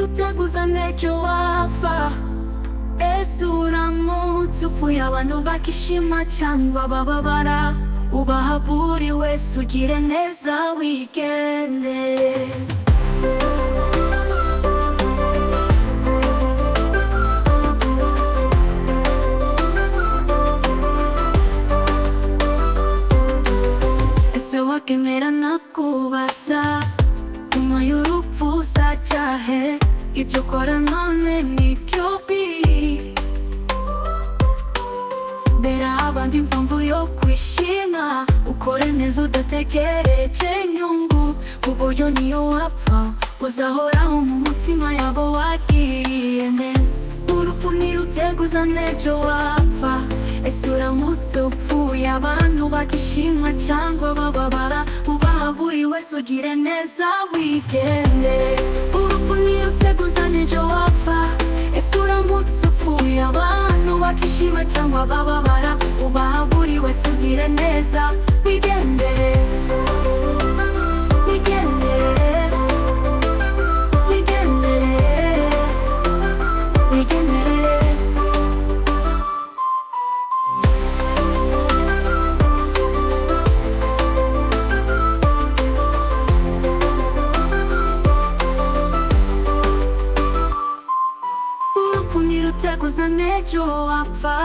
ntiruteguza n'ejo wapfa. Ese uramutse upfuye abantu bakishima cyangwa bababara, ubaha buri wese ugire neza wigendere. Ese wakemera nakubaza, nyuma y'urupfu uzajya he? Ibyo ukora none nibyo bi bera abandi impamvu yo kwishima. Ukore neza udategereje inyungu, uburyo niyo wapfa uzahoraho mu mutima yabo wagiye neza. Urupfu ntiruteguza n'ejo wapfa. Ese uramutse upfuye abantu bakishima cyangwa bababara, ubaha buri wese ugire neza wigendere. Urupfu ntiruteguza n'ejo wapfa. Ese uramutse upfuye abantu bakishima cyangwa bababara, ubaha buri wese ugire neza wigendere. Wigendere, wigendere, wigendere. Urupfu ntiruteguza n'ejo wapfa.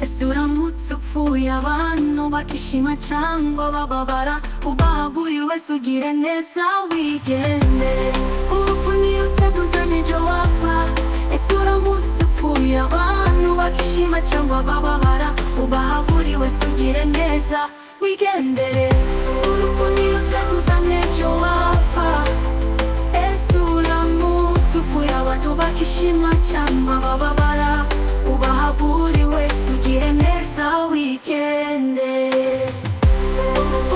Ese uramutse upfuye abantu bakishima cyangwa bababara, ubaha buri wese ugire neza wigendere. Urupfu ntiruteguza n'ejo wapfa. Ese uramutse upfuye abantu bakishima cyangwa bababara, ubaha buri wese ugire neza wigendere. Urupfu ntiruteguza n'ejo wapfa. Ese uramutse upfuye abantu bakishima cyangwa bababara, ubaha buri wese ugire neza wigendere.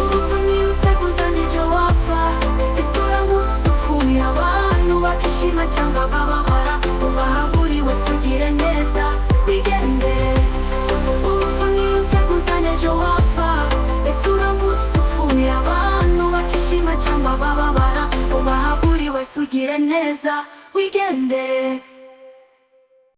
Urupfu ntiruteguza n'ejo wapfa. Ese uramutse upfuye abantu bakishima cyangwa bababara, ubaha buri wese ugire neza wigendere. Urupfu ntiruteguza n'ejo wapfa. Ese uramutse upfuye abantu bakishima cyangwa bababara, ubaha buri wese ugire neza wigendere.